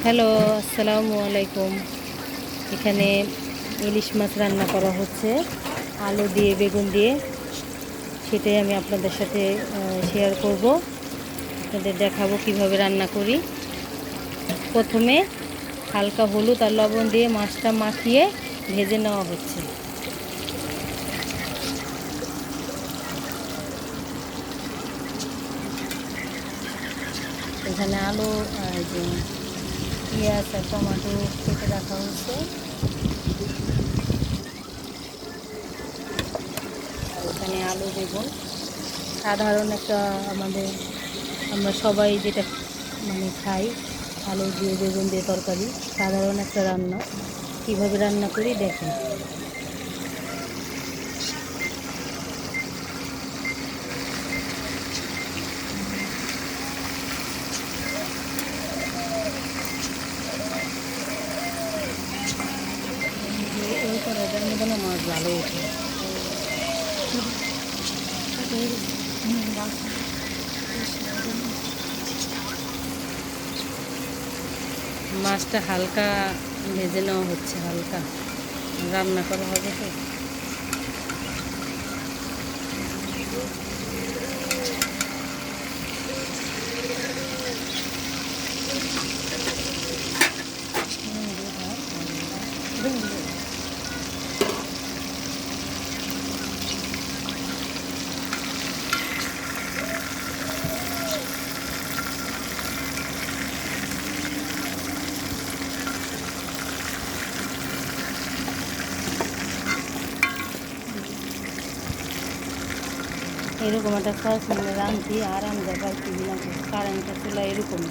Hello, আসসালামু আলাইকুম। এখানে ইলিশ মাছ রান্না করা হচ্ছে আলু দিয়ে, বেগুন দিয়ে। সেটাই আমি আপনাদের সাথে শেয়ার করব। আপনাদের দেখাবো কিভাবে রান্না করি। প্রথমে হালকা হলুদ আর লবণ দিয়ে মাছটা মাখিয়ে ভেজে নেওয়া হচ্ছে। এখানে আলু আর যে পেঁয়াজ আর টমেটো কেটে রাখা হয়েছে। আর এখানে আলু, বেগুন, সাধারণ একটা আমরা সবাই যেটা খাই, আলু দিয়ে বেগুন দিয়ে তরকারি, সাধারণ একটা রান্না। কিভাবে রান্না করি দেখেন। এই করাটার মধ্যে না মাছ ভালো ওঠে। মাছটা হালকা ভেজে নেওয়া হচ্ছে, হালকা রান্না করা হবে তো। এরকম একটা সস রাঁধছি আর আমি পাইছি না, কারেন্টের চুলা এরকম।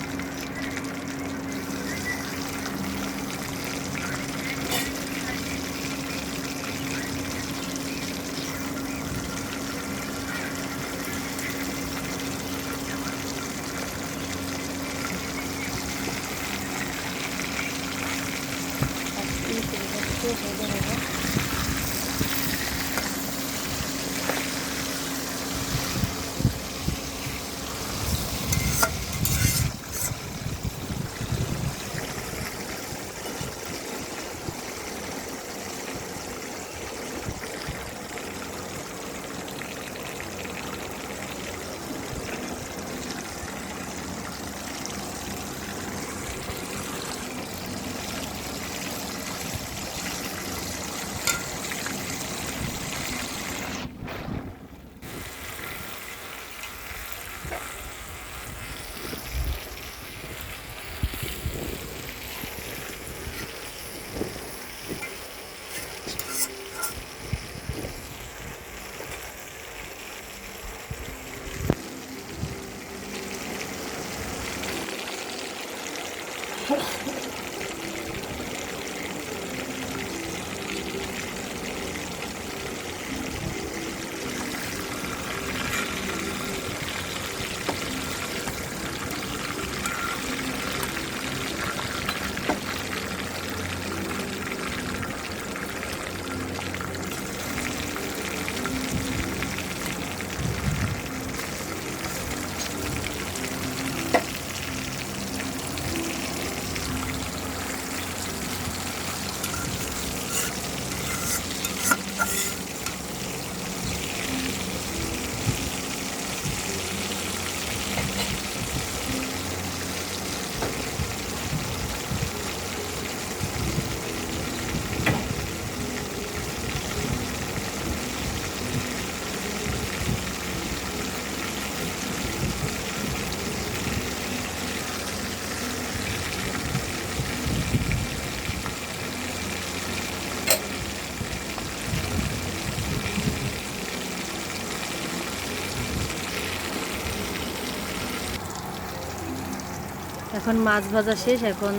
এখন মাছ ভাজা শেষ। এখন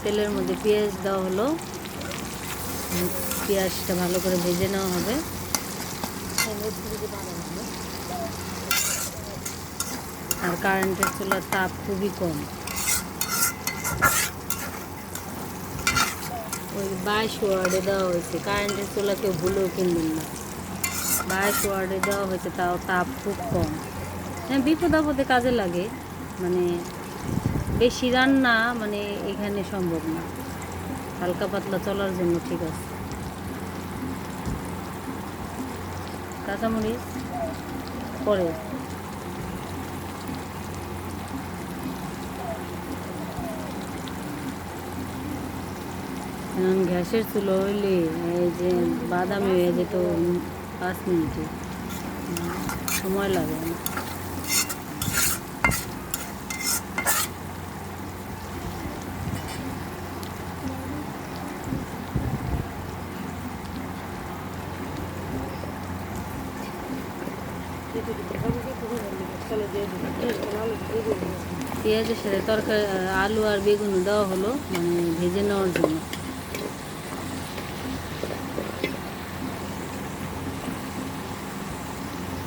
তেলের মধ্যে পেঁয়াজ দেওয়া হলো। পেঁয়াজটা ভালো করে ভেজে নেওয়া হবে। আর কারেন্টের চুলার তাপ খুবই কম। ওই 22 ওয়ার্ডে দেওয়া হয়েছে। কারেন্টের চুলা কেউ ভুলেও কিনবেন না। 22 ওয়ার্ডে দেওয়া হয়েছে, তাও তাপ খুব কম। হ্যাঁ, বিপদ আপদে কাজে লাগে। বেশি রান্না মানে এখানে সম্ভব না, হালকা পাতলা চলার জন্য ঠিক আছে। কাঁচামরিচ পরে এখন গ্যাসের চুলো হইলে এই যে বাদামি হয়ে যেত 5 মিনিটে, সময় লাগে না। পেঁয়াজের সাথে তরকারি আলু আর বেগুন দেওয়া হলো মানে ভেজে নেওয়ার জন্য।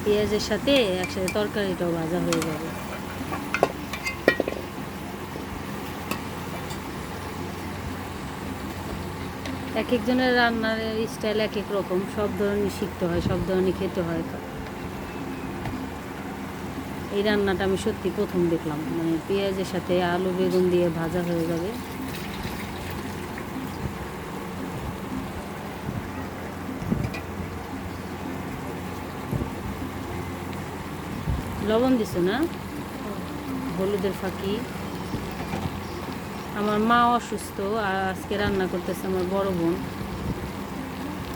পেঁয়াজের সাথে একসাথে তরকারিটাও ভাজা হয়ে যাবে। এক একজনের রান্নার স্টাইল এক এক রকম, সব ধরনের শিখতে হয়, সব ধরনের খেতে হয়। এই রান্নাটা আমি সত্যি প্রথম দেখলাম, মানে পেঁয়াজের সাথে আলু বেগুন দিয়ে ভাজা হয়ে যাবে। লবণ দিছো না? হলুদের ফাঁকি। আমার মা অসুস্থ আর আজকে রান্না করতেছে আমার বড় বোন।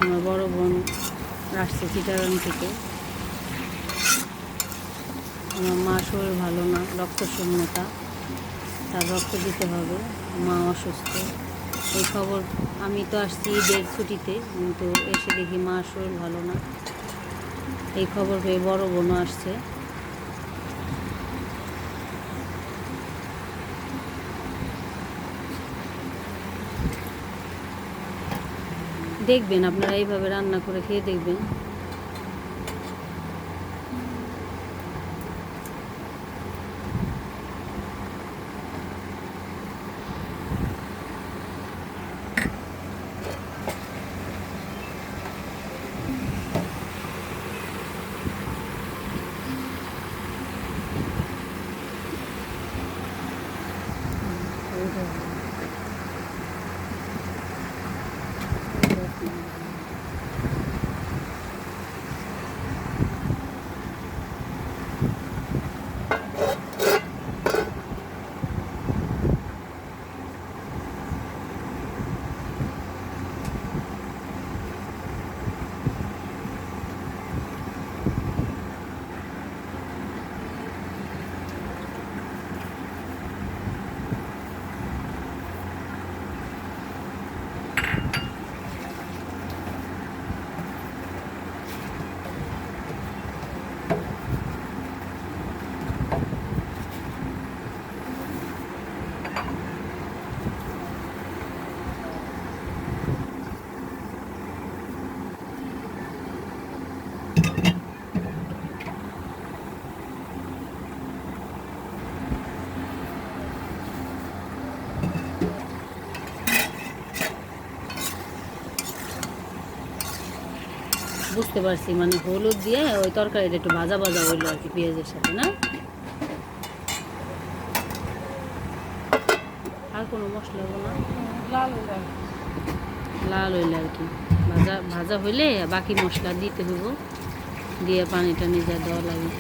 আমার বড় বোন আসছে চিটাগাং থেকে। আমার মা শরীর ভালো না, রক্ত শূন্যতা, তার রক্ত দিতে হবে, মা অসুস্থ। এই খবর আমি তো আসছি ঈদের ছুটিতে, কিন্তু এসে দেখি মা শরীর ভালো না। এই খবর পেয়ে বড় বোনও আসছে। দেখবেন আপনারা এইভাবে রান্না করে খেয়ে দেখবেন। বুঝতে পারছি, মানে হলুদ দিয়ে ওই তরকারিটা একটু ভাজা ভাজা হইলো আর কি পেঁয়াজের সাথে, না আর কোনো মশলা হবো না, লাল হইলে আর কি ভাজা ভাজা হইলে বাকি মশলা দিতে হইব, দিয়ে পানিটা নিজে দেওয়া লাগে।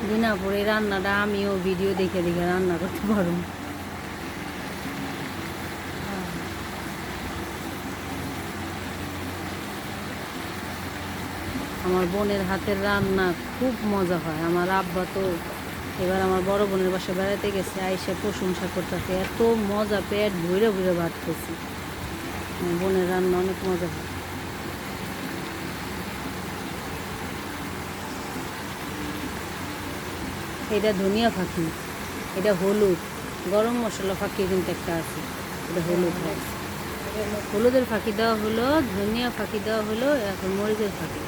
দিনাজপুরের রান্নাটা আমিও ভিডিও দেখে দেখে রান্না করতে পারব। আমার বোনের হাতের রান্না খুব মজা হয়। আমার আব্বা তো এবার আমার বড় বোনের বাসায় বেড়াতে গেছে, আইসা প্রশংসা করতেছে, এত মজা, পেট ভরে ভরে ভাত খেয়েছি। আমার বোনের রান্না অনেক মজা হয়। এটা ধনিয়া ফাঁকি, এটা হলুদ, গরম মশলা ফাঁকি কিন্তু একটা আছে, এটা হলুদ হয়। হলুদের ফাঁকি দেওয়া হলো, ধনিয়া ফাঁকি দেওয়া হলো, এখন মরিচের ফাঁকি।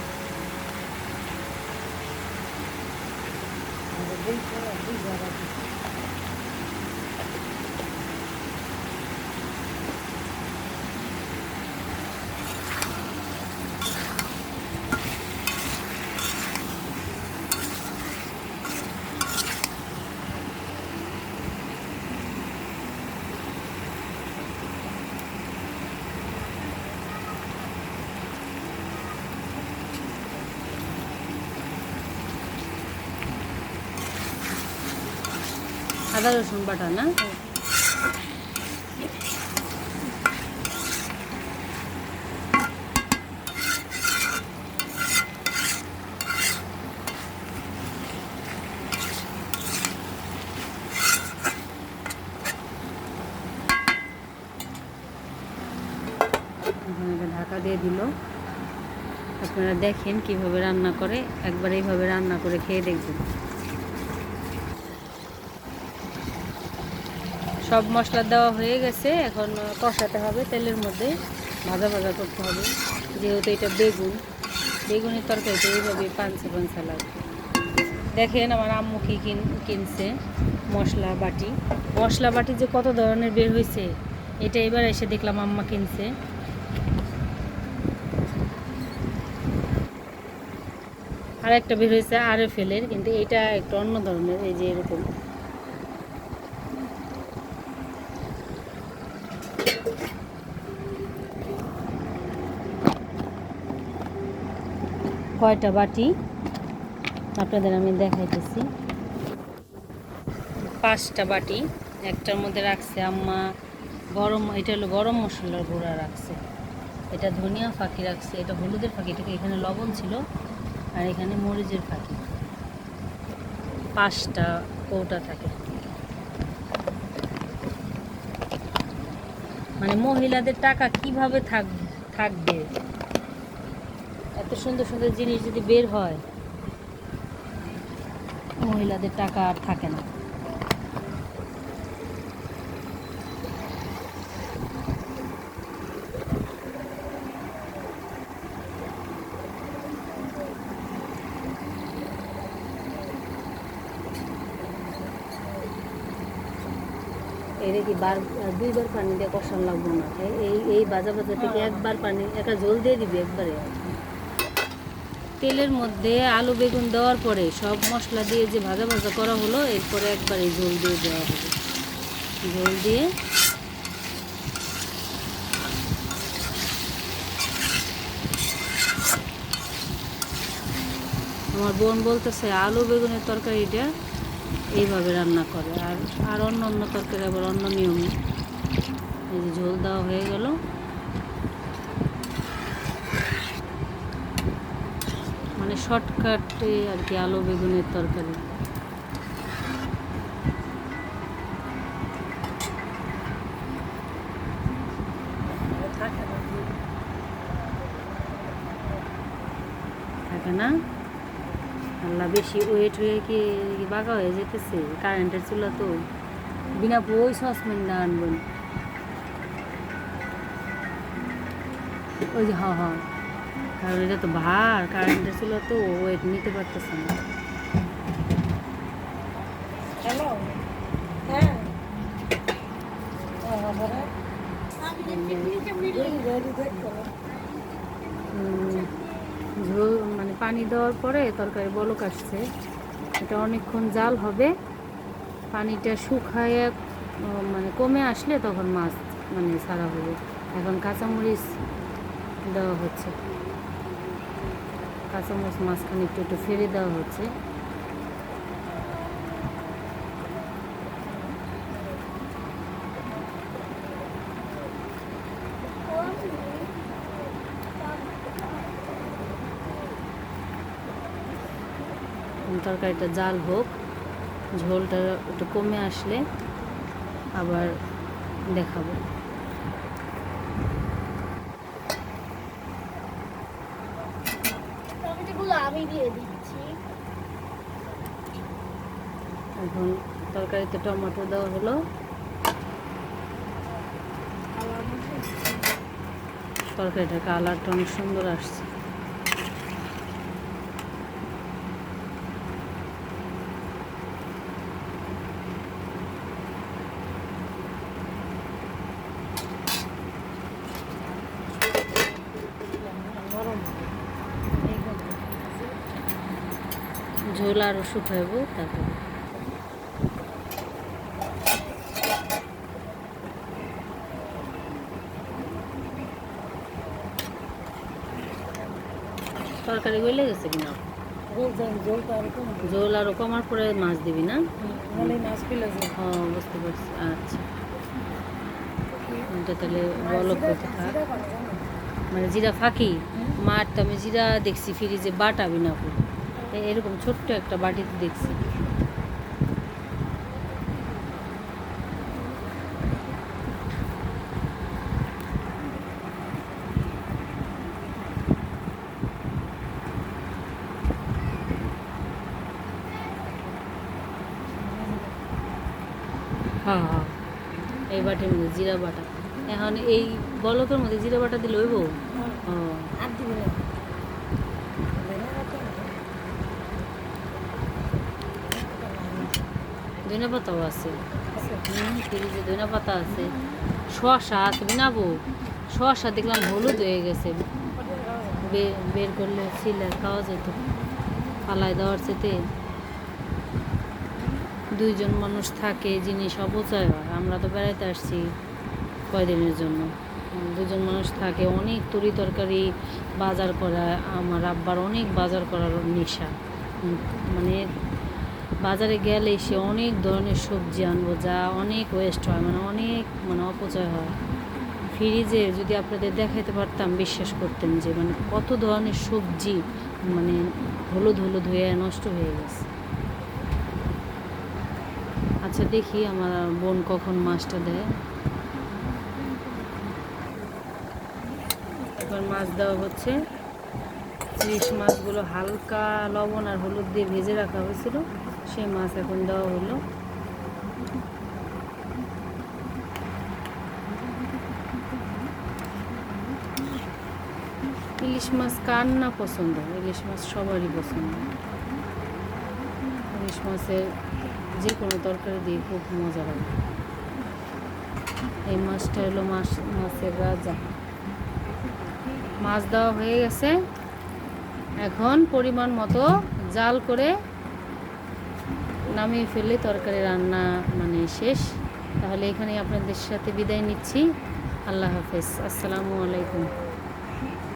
আদা রসুন বাটা না? ঢাকা দিয়ে দিল। আপনারা দেখেন কিভাবে রান্না করে, একবার এইভাবে রান্না করে খেয়ে দেখবেন। সব মশলা দেওয়া হয়ে গেছে, এখন কষাতে হবে তেলের মধ্যে, ভাজা ভাজা করতে হবে। যেহেতু এটা বেগুনের তরকারিতে এইভাবে পাঞ্চা পাঞ্চা লাগবে। দেখেন আমার আম্মু কি কিনছে মশলা বাটি যে কত ধরনের বের হয়েছে, এটা এবার এসে দেখলাম আম্মা কিনছে। আর একটা বের হয়েছে RFL-এর, কিন্তু এটা একটু অন্য ধরনের, এই যে এরকম। কয়টা বাটি আপনাদের আমি দেখাইতেছি। 5টা বাটি। একটার মধ্যে রাখছে আম্মা এটা হলো গরম মশলার গুঁড়া রাখছে, এটা ধনিয়া ফাঁকি রাখছে, এটা হলুদের ফাঁকি, এটাকে এখানে লবণ ছিল, আর এখানে মরিচের ফাঁকি। 5টা কৌটা থাকে। মানে মহিলাদের টাকা কিভাবে থাকবে? এত সুন্দর সুন্দর জিনিস যদি বের হয়, মহিলাদের টাকা আর থাকে না। এটা কি 2বার পানি দিয়ে কষানো লাগবে না, এই ভাজা থেকে একবার পানি, একটা ঝোল দিয়ে দিবি একবারে। তেলের মধ্যে আলু বেগুন দেওয়ার পরে সব মশলা দিয়ে যে ভাজা ভাজা করা হলো, এরপরে একবারে ঝোল দিয়ে দেওয়া হবে। ঝোল দিয়ে আমার বোন বলতেছে আলু বেগুনের তরকারিটা এইভাবে রান্না করে, আর অন্য অন্য তরকারি আবার অন্য নিয়মে। এই যে ঝোল দেওয়া হয়ে গেল। মানে শর্টকাটে আর কি আলু বেগুনের তরকারি। থাকে না? আল্লাহ, বেশি ওয়েট হয়ে কি বাঁকা হয়ে যেতেছে। কারেন্টের চুলা তো, বিনা ওই সসপ্যান না আনবেন। ওই যে হ্যাঁ, কারণ এটা তো ভার, কারেন্টের চুলা তো ওয়েট নিতে পারতেছে না। ঝোল মানে পানি দেওয়ার পরে তরকারি বলক আসছে, এটা অনেকক্ষণ জাল হবে। পানিটা শুকায় মানে কমে আসলে তখন মাছ মানে ছাড়া হবে। এখন কাঁচামরিচ দেওয়া হচ্ছে, কাঁচামরিচ মাঝখানে একটু একটু ফেলে দেওয়া হচ্ছে। তরকারিটা জাল হোক, ঝোলটা একটু কমে আসলে আবার দেখাবো। আমি দিয়ে দিচ্ছি। এখন তরকারিতে টমেটো দেওয়া হলো, তরকারিটার কালারটা অনেক সুন্দর আসছে। ঝোল আরও শুকাইব তারপর তরকারি গলে গেছে কিনা ঝোল আরও কমার পরে মাছ দিবি না? ও বুঝতে পারছি। আচ্ছা এটা তাহলে বলক করতে থাক। মানে জিরা ফাঁকি মার তো আমি জিরা দেখছি ফ্রিজে বাটাবি না আপু, এরকম ছোট্ট একটা বাটিতে দেখছি। হ্যাঁ হ্যাঁ এই বাটির মধ্যে জিরা বাটা। এখন এই বলকের মধ্যে জিরা বাটা দিলে হইব? ও ধনে পাতাও আছে ফ্রিজে, ধনে পাতা আছে, শসা আছে বিনাবো। শসা দেখলাম হলুদ হয়ে গেছে, বের করলে ছিলে খাওয়া যেত, পালায় দেওয়ার চেতে। দুইজন মানুষ থাকে জিনিস অপচয় হয়। আমরা তো বেড়াইতে আসছি কয়দিনের জন্য, দুজন মানুষ থাকে, অনেক তরি তরকারি বাজার করা। আমার আব্বার অনেক বাজার করার নেশা, মানে বাজারে গেলে সে অনেক ধরনের সবজি আনবো, যা অনেক ওয়েস্ট হয়, মানে অনেক অপচয় হয়। ফ্রিজে যদি আপনাদের দেখাইতে পারতাম বিশ্বাস করতেন যে মানে কত ধরনের সবজি মানে হলুদ হলুদ হয়ে নষ্ট হয়ে গেছে। আচ্ছা দেখি আমার বোন কখন মাছটা দেয়। এবার মাছ দেওয়া হচ্ছে। ইলিশ মাছগুলো হালকা লবণ আর হলুদ দিয়ে ভেজে রাখা হয়েছিল, সেই মাছ এখন দেওয়া হলো। ইলিশ মাছ কার না পছন্দ? ইলিশ মাছ সবারই পছন্দ। ইলিশ মাছের যে কোনো তরকারি দিয়ে খুব মজা লাগে। এই মাছটা হলো মাছের রাজা। মাছ দেওয়া হয়ে গেছে, এখন পরিমাণ মতো জাল করে নামিয়ে ফেললে তরকারি রান্না শেষ। তাহলে এখানেই আপনাদের সাথে বিদায় নিচ্ছি। আল্লাহ হাফেজ, আসসালামু আলাইকুম।